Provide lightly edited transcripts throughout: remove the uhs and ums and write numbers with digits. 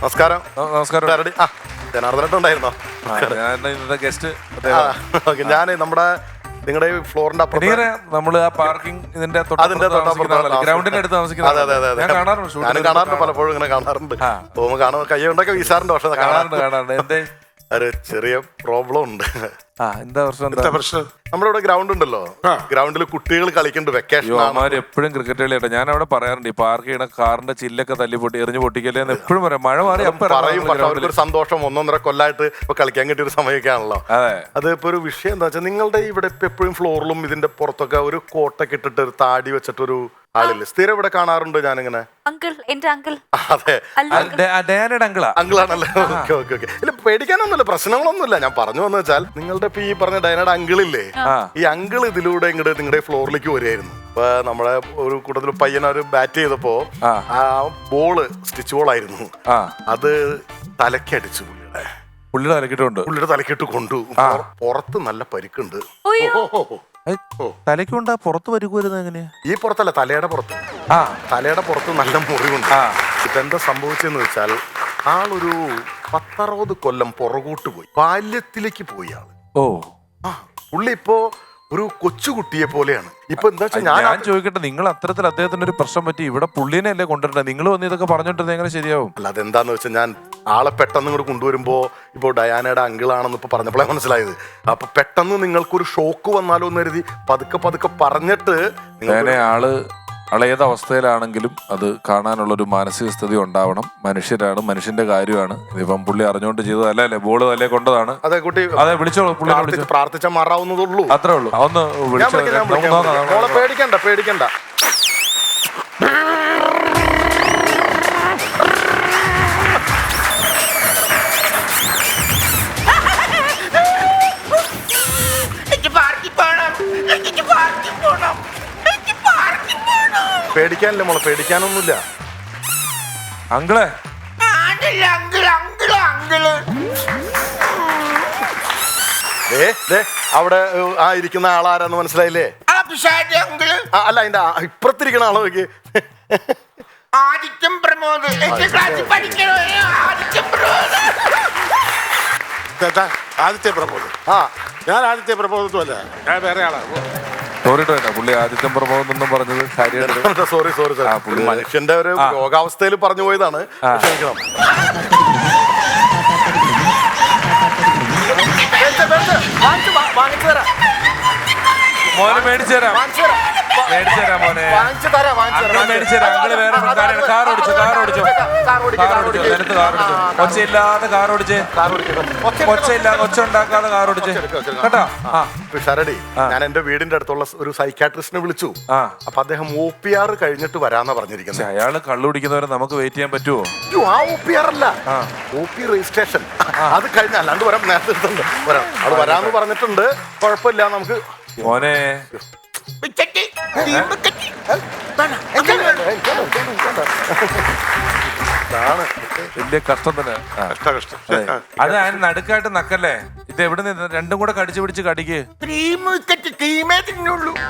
നമസ്കാരം. നമസ്കാരം. ജനാർദ്ദനുണ്ടായിരുന്നോ? ഗസ്റ്റ്. ഞാൻ നമ്മുടെ നിങ്ങളുടെ ഫ്ലോറിന്റെ അപ്പുറത്ത് നമ്മള് ആ പാർക്കിംഗ് ഇതിന്റെ ഗ്രൗണ്ടിന്റെ അടുത്ത് താമസിക്കുന്നത്. ഞാൻ കാണാറുണ്ട്, പലപ്പോഴും ഇങ്ങനെ കാണാറുണ്ട്. പോകുമ്പോൾ കാണുമ്പോൾ കൈ കൊണ്ടൊക്കെ വീശാറുണ്ട്. പക്ഷെ കാണാറുണ്ട്. എന്തേ ഒരു ചെറിയ പ്രോബ്ലം ഉണ്ട്. എന്താ പ്രശ്നം? നമ്മുടെ ഇവിടെ ഗ്രൗണ്ട് ഉണ്ടല്ലോ, ഗ്രൗണ്ടിൽ കുട്ടികൾ കളിക്കുന്നുണ്ട്. വെക്കേഷൻ എപ്പോഴും ക്രിക്കറ്റ് കളിയാട്ടോ. ഞാൻ അവിടെ പറയാറുണ്ട്, ഈ പാർക്ക് ചെയ്യണ കാറിന്റെ ചില്ലൊക്കെ തല്ലി പൊട്ടി എറിഞ്ഞു പൊട്ടിക്കല്ലേ എന്ന് എപ്പോഴും പറയാം. മഴ മാറി പറയും. പക്ഷെ അവർക്കൊരു സന്തോഷം. 1.5 കൊല്ലമായിട്ട് ഇപ്പൊ കളിക്കാൻ കിട്ടിയ ഒരു സമയമൊക്കെ ആണല്ലോ. അത് ഇപ്പൊ ഒരു വിഷയം എന്താ വെച്ചാൽ, നിങ്ങളുടെ ഇവിടെ ഇപ്പൊ എപ്പോഴും ഫ്ലോറിലും ഇതിന്റെ പുറത്തൊക്കെ ഒരു കോട്ടൊക്കെ ഇട്ടിട്ട് ഒരു താടി വെച്ചിട്ടൊരു ആളില്ലേ, സ്ഥിരം ഇവിടെ കാണാറുണ്ട്. ഞാനിങ്ങനെ അതെ അങ്കിളാണല്ലേ? Okay okay okay. ഇല്ല, പേടിക്കാനൊന്നുമില്ല, പ്രശ്നങ്ങളൊന്നുമില്ല. ഞാൻ പറഞ്ഞു വന്നു വെച്ചാൽ, നിങ്ങളുടെ ഇപ്പൊ ഈ പറഞ്ഞ ഡയനയുടെ അങ്കിളില്ലേ, ഈ അങ്കിൾ ഇതിലൂടെ ഇങ്ങോട്ട് നിങ്ങളുടെ ഫ്ലോറിലേക്ക് വരികയായിരുന്നു. ഇപ്പൊ നമ്മളെ ഒരു കൂട്ടത്തിൽ പയ്യനൊരു ബാറ്റ് ചെയ്തപ്പോ ആ ബോള് സ്റ്റിച്ച് ബോൾ ആയിരുന്നു. അത് തലക്കടിച്ചു. പുള്ളിയുടെ തലക്കിട്ടുണ്ട്. പുള്ളിയുടെ തലക്കിട്ട് കൊണ്ടു. പുറത്ത് നല്ല പരിക്കുണ്ട്. തലയ്ക്കുണ്ടാ പുറത്ത് പരിക്കുവരുന്നത് എങ്ങനെയാ? ഈ പുറത്തല്ല, തലയുടെ പുറത്ത്. തലയുടെ പുറത്ത് നല്ല മുറിവുണ്ട്. ഇതെന്താ സംഭവിച്ചെന്ന് വെച്ചാൽ, ആളൊരു 10-60 കൊല്ലം പുറകോട്ട് പോയി, ബാല്യത്തിലേക്ക് പോയി ആള്. പുള്ളി ഇപ്പോ ഒരു കൊച്ചുകുട്ടിയെ പോലെയാണ്. ഇപ്പൊ എന്താ വെച്ചാൽ, ഞാൻ ചോദിക്കട്ടെ, നിങ്ങൾ അത്തരത്തിൽ അദ്ദേഹത്തിന് ഒരു പ്രശ്നം പറ്റി ഇവിടെ പുള്ളിനെ അല്ലേ കൊണ്ടുവരണ്ടേ? നിങ്ങൾ വന്ന് ഇതൊക്കെ പറഞ്ഞിട്ട് എങ്ങനെ ശരിയാവും? അല്ല, അതെന്താന്ന് വെച്ചാൽ, ഞാൻ ആളെ പെട്ടെന്ന് ഇങ്ങോട്ട് കൊണ്ടുവരുമ്പോ ഇപ്പൊ ഡയാനയുടെ അങ്കിളാണെന്ന് ഇപ്പൊ പറഞ്ഞപ്പോഴേ മനസ്സിലായത്. അപ്പൊ പെട്ടെന്ന് നിങ്ങൾക്കൊരു ഷോക്ക് വന്നാലോ എന്ന് കരുതി പതുക്കെ പറഞ്ഞിട്ട് ആള് ഏത് അവസ്ഥയിലാണെങ്കിലും അത് കാണാനുള്ളൊരു മാനസിക സ്ഥിതി ഉണ്ടാവണം. മനുഷ്യരാണ്, മനുഷ്യന്റെ കാര്യമാണ്. ഇതിപ്പം പുള്ളി അറിഞ്ഞുകൊണ്ട് ചെയ്തതല്ല, അല്ലേ? ബോള് അല്ലേ കൊണ്ടതാണ്. അതെ കുട്ടി, അതെ, വിളിച്ചോളൂ. പുള്ളി പ്രാർത്ഥിച്ചാൽ മാറാവുന്നതുള്ളൂ. അത്രേ ഉള്ളൂ. ഒന്ന് പേടിക്കണ്ട. പേടിക്കാനില്ല മോളെ, പേടിക്കാനൊന്നുമില്ല. അങ്കിളെ, അവിടെ ആ ഇരിക്കുന്ന ആളാരാന്ന് മനസ്സിലായില്ലേ? അല്ല, അതിന്റെ ഇപ്പുറത്തിരിക്കുന്ന ആളോ നോക്കി. ആദിത്യം പ്രമോദ്. ആദിത്യ പ്രമോദ്. ഞാൻ ആദിത്യ പ്രമോദല്ല, ഞാൻ വേറെ ആളാണ്. പുള്ളി ആദിത്യം പ്രമോദ് പറഞ്ഞത് കാര്യമാണ്. സോറി പുള്ളി മനുഷ്യന്റെ ഒരു രോഗാവസ്ഥയിൽ പറഞ്ഞു പോയതാണ്. ക്ഷമിക്കണം. മോനെ മേടിച്ചു തരാം മോനെ. ഒച്ചയില്ലാതെ കാർ ഓടിച്ച്, ഒച്ച ഉണ്ടാക്കാതെ കാർ ഓടിച്ച് കേട്ടോ. ഷരടി, ഞാൻ എന്റെ വീടിന്റെ അടുത്തുള്ള ഒരു സൈക്കാട്രിസ്റ്റിനെ വിളിച്ചു. അപ്പൊ അദ്ദേഹം OPR കഴിഞ്ഞിട്ട് വരാന്നാ പറഞ്ഞിരിക്കുന്നത്. അയാള് കള്ളു കുടിക്കുന്നവരെ നമുക്ക് വെയിറ്റ് ചെയ്യാൻ പറ്റുമോ? ആ OPR അല്ല, OP രജിസ്ട്രേഷൻ. അത് കഴിഞ്ഞ അല്ലാണ്ട് വരാം, നേരത്തെ വരാം. അത് വരാന്ന് പറഞ്ഞിട്ടുണ്ട്. കുഴപ്പമില്ല, നമുക്ക്. മോനെ വലിയ കഷ്ടം തന്നെ. അത് അതിന് നടുക്കായിട്ട് നക്കല്ലേ. ഇത് എവിടെ നിന്ന് രണ്ടും കൂടെ കടിച്ചു പിടിച്ച് കടിക്ക്.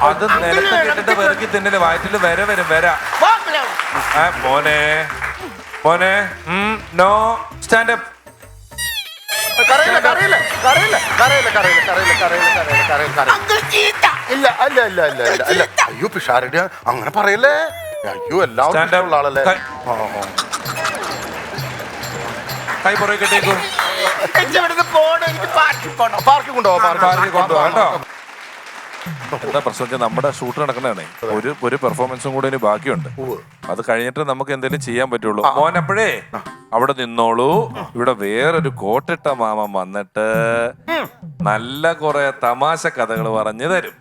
അത് നിലത്ത് കിട്ടിട്ട് വെറുക്കി തിന്നല്. വയറ്റില് വര. മോനെ നോ സ്റ്റാൻഡപ്പ്. ഇല്ല. അയ്യോ പിഷാരടി, അങ്ങനെ പറയല്ലേ. അയ്യോ, എല്ലാവരും ആളല്ലേ. കൈ പുറകെ കെട്ടിയേക്കും. പാർക്കിൽ കൊണ്ടുപോവാം കേട്ടോ. എന്താ പ്രശ്നം വെച്ചാൽ, നമ്മുടെ ഷൂട്ട് നടക്കണേ. ഒരു പെർഫോമൻസും കൂടെ ഇനി ബാക്കിയുണ്ട്. അത് കഴിഞ്ഞിട്ട് നമുക്ക് എന്തെങ്കിലും ചെയ്യാൻ പറ്റുള്ളൂ. മോൻ അപ്പോഴേ അവിടെ നിന്നോളൂ. ഇവിടെ വേറൊരു കോട്ടിട്ട മാമൻ വന്നിട്ട് നല്ല കുറെ തമാശ കഥകൾ പറഞ്ഞു തരും.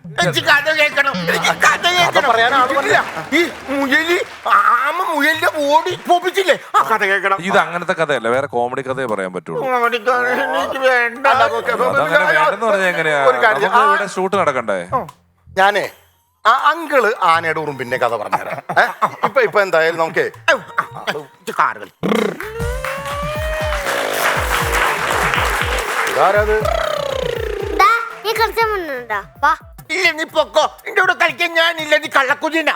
ഇത് അങ്ങനത്തെ കഥയല്ല, വേറെ കോമഡി കഥയെ പറയാൻ പറ്റുള്ളൂ. അതങ്ങനെ വേണ്ടെന്ന് പറഞ്ഞാൽ എങ്ങനെയാ? നമുക്ക് ഇവിടെ ഷൂട്ട് നടക്കണ്ടേ? ഞാനേ ആ അങ്കിള് ആനയുടെ ഉറുമ്പിന്റെ കഥ പറഞ്ഞുതരാം. ഇപ്പൊ എന്തായാലും നമുക്ക് ഇതാരത്? ഇല്ല, നീ പൊക്കോ. എന്റെ കൂടെ കളിക്കാൻ ഞാനില്ല. നീ കള്ളക്കുതിന.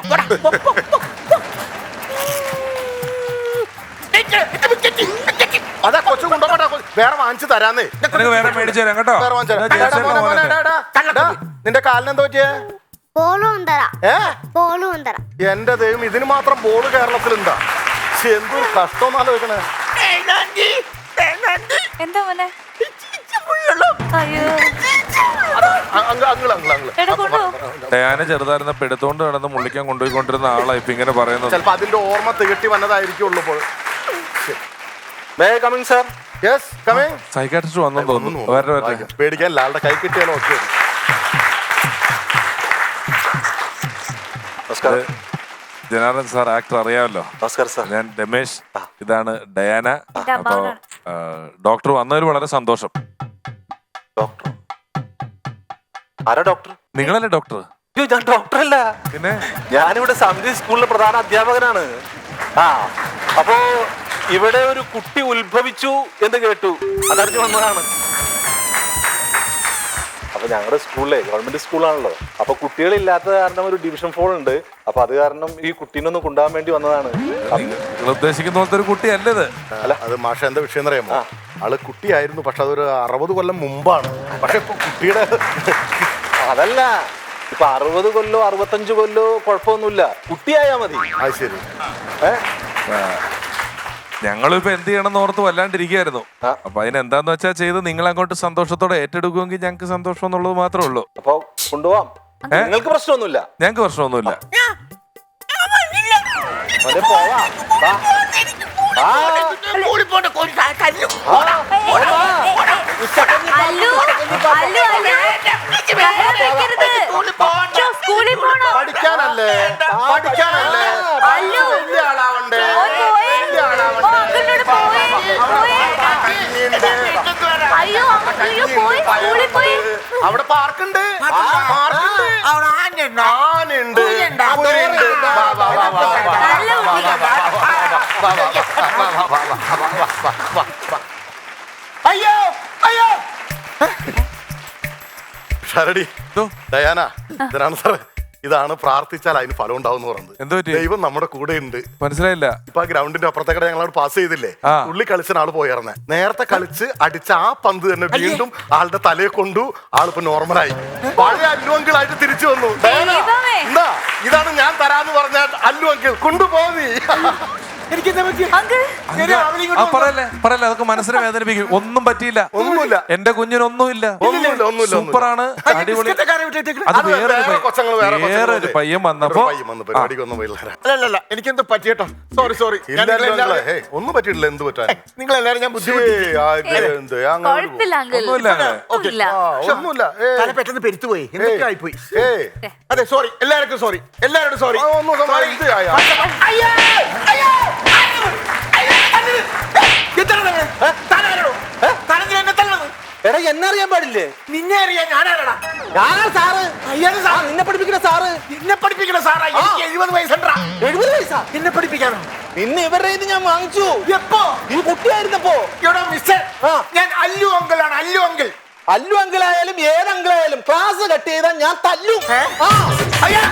അതാ കൊച്ചു കൊണ്ടോട്ടെ, വേറെ വാങ്ങിച്ചു തരാന്നേ. നിനക്ക് വേറെ മേടിച്ചു തരാം കേട്ടോ. വേറെ വാങ്ങിച്ചു എന്നാ തരാം. ജേഴ്സി മോനെ, മോനെ, മോനെ. എടാ, നിന്റെ കാലിനെന്താ പറ്റിയേ? എന്റെ ദൈവം, ഇതിന് മാത്രം ബോള് കേരളത്തിലുണ്ടാ? എന്തൊരു കഷ്ടം ആലോചിക്കണേ. എന്താ മോനെ? അയ്യോ എടാ കൊണ്ടോ. ഡയാന ചെറുതായിരുന്നപ്പോ എടുത്തോണ്ട് നടന്ന് മുള്ളിക്കാൻ കൊണ്ടുപോയിക്കൊണ്ടിരുന്ന ആളാ ഇപ്പൊ ഇങ്ങനെ പറയുന്നത്. ചിലപ്പോ അതിന്റെ ഓർമ്മ തികട്ടി വന്നതായിരിക്കുള്ളൂ. സൈക്കാട്രിസ്റ്റ് വന്നെന്ന് തോന്നുന്നു. വരട്ടെ. പേടിക്കാൻ ലാളുടെ കൈ കിട്ടിയാലോ. ഓക്കെ, ജനാർദ്ദൻ സാർ ആക്ടർ അറിയാമല്ലോ. നമസ്കാരം സാർ. ഞാൻ രമേശ്, ഇതാണ് ഡയാന. എന്റെ അപ്പൊ അമ്മാവനാണ്. ഡോക്ടർ വന്നതിൽ വളരെ സന്തോഷം. ഡോക്ടർ ആരാ ഡോക്ടർ? നിങ്ങളല്ലേ ഡോക്ടർ? അയ്യോ, ഞാൻ ഡോക്ടറല്ല. പിന്നെ ഞാനിവിടെ സമിതി സ്കൂളിലെ പ്രധാന അധ്യാപകനാണ്. അപ്പോ ഇവിടെ ഒരു കുട്ടി ഉത്ഭവിച്ചു എന്ന് കേട്ടു, അതറിഞ്ഞു വന്നതാണ്. അപ്പൊ ഞങ്ങളുടെ സ്കൂളിലെ ഗവൺമെന്റ് സ്കൂളാണല്ലോ, അപ്പൊ കുട്ടികളില്ലാത്ത കാരണം ഒരു ഡിവിഷൻ 4 ഉണ്ട്. അപ്പൊ അത് കാരണം ഈ കുട്ടീനെ ഒന്ന് കൊണ്ടുപോകാൻ വേണ്ടി വന്നതാണ്. നിങ്ങൾ ഉദ്ദേശിക്കുന്ന പോലത്തെ ഒരു കുട്ടി അല്ലത്. അല്ല, അത് മാഷ എന്താ വിഷയം എന്നറിയാമോ? ആള് കുട്ടിയായിരുന്നു, പക്ഷെ അതൊരു 60 കൊല്ലം മുമ്പാണ്. പക്ഷെ ഇപ്പൊ കുട്ടിയുടെ അതല്ല, ഇപ്പൊ 60 കൊല്ലോ 65 കൊല്ലോ കുഴപ്പമൊന്നുമില്ല, കുട്ടിയായാ മതി. അത് ശരി. ഞങ്ങളിപ്പോ എന്ത് ചെയ്യണമെന്ന് ഓർത്ത് വല്ലാണ്ടിരിക്കുകയായിരുന്നു. അപ്പൊ അതിനെന്താന്ന് വെച്ചാൽ ചെയ്ത് നിങ്ങൾ അങ്ങോട്ട് സന്തോഷത്തോടെ ഏറ്റെടുക്കുമെങ്കിൽ ഞങ്ങൾക്ക് സന്തോഷം എന്നുള്ളത് മാത്രമേ ഉള്ളൂ. അപ്പൊ കൊണ്ടുപോവാം. നിങ്ങൾക്ക് പ്രശ്നമൊന്നുമില്ല? ഞങ്ങൾക്ക് പ്രശ്നമൊന്നുമില്ല. പോവാം. അല്ലു അല്ലു അല്ലു സ്കൂളിൽ പോണോ? പഠിക്കാനല്ലേ, പഠിക്കാനല്ലേ. അല്ലു വലിയ ആളാവണ്ടേ, വലിയ അങ്ങോട്ട് പോയി പോയി. അയ്യോ അയ്യോ പോയി സ്കൂളിൽ പോയി. അവിടെ പാർക്കുണ്ട്, പാർക്കുണ്ട്, ആനുണ്ട്, പുലിയുണ്ട്. നല്ല അയ്യോ അയ്യോ. ഷരടി, ഡയാന, ഇതാണ് സാറേ, ഇതാണ് പ്രാർത്ഥിച്ചാൽ അതിന് ഫലം ഉണ്ടാവും പറഞ്ഞത്. എന്ത് പറ്റി? ദൈവം നമ്മുടെ കൂടെ ഉണ്ട്. മനസ്സിലായില്ല. ഇപ്പൊ ആ ഗ്രൗണ്ടിന്റെ അപ്പുറത്തേക്കടെ ഞങ്ങൾ പാസ് ചെയ്തില്ലേ, ഉള്ളി കളിച്ച ആള് പോയായിരുന്നേ. നേരത്തെ കളിച്ച് അടിച്ച ആ പന്ത് തന്നെ വീണ്ടും ആളുടെ തലയെ കൊണ്ടു. ആളിപ്പോ നോർമലായി, പഴയ അല്ലു അങ്കിൾ ആയിട്ട് തിരിച്ചു വന്നു. എന്താ, ഇതാണ് ഞാൻ തരാന്ന് പറഞ്ഞ അല്ലു അങ്കിൾ. കൊണ്ടുപോയി. പറയല്ലേ, അതൊക്കെ മനസ്സിനെ വേദനിപ്പിക്കും. ഒന്നും പറ്റിയില്ല, ഒന്നുമില്ല. എന്റെ കുഞ്ഞിനൊന്നുമില്ല, സൂപ്പറാണ്, അടിപൊളി. അത് വേറൊരു പയ്യൻ വന്നപ്പോ അല്ലല്ല, എനിക്കെന്തോ പറ്റിയേട്ടോ. Sorry sorry. ഒന്നും പറ്റിയിട്ടില്ല. എന്ത് പറ്റാൻ? നിങ്ങൾ എല്ലാവരും ഞാൻ കുഴപ്പമില്ല അങ്കിൾ. ഒന്നുമില്ല. തല പെട്ടെന്ന് പെരുത്തുപോയി, എന്തൊക്കെ ആയിപ്പോയി. അതെ, സോറി, എല്ലാവർക്കും സോറി, എല്ലാവരോടും സോറി. എടാ, എന്നെ അറിയാൻ പാടില്ലേ? നിന്നെ അറിയാൻ ഞാനാരാടാ? ഞാനാ സാറ്. അയ്യാണ് സാർ. നിന്നെ പഠിപ്പിക്കുന്ന സാറ്. നിന്നെ പഠിപ്പിക്കണ സാറാ? എനിക്ക് 70 വയസ്സുണ്ടാ. 70 വയസ്സാ? എന്നെ പഠിപ്പിക്കാനോ? നിന്നെ ഇവരുടെ ഇത് ഞാൻ വാങ്ങിച്ചു. എപ്പോ? ഈ കുട്ടിയായിരുന്നപ്പോ. എടോ മിസ്റ്റർ, ഞാൻ അല്ലു അങ്കിളാണ്, അല്ലു അങ്കിൾ. അല്ലു അങ്കിളായാലും ഏത് അങ്കിളായാലും ക്ലാസ് കട്ട് ചെയ്താൽ ഞാൻ തല്ലും. അയ്യോ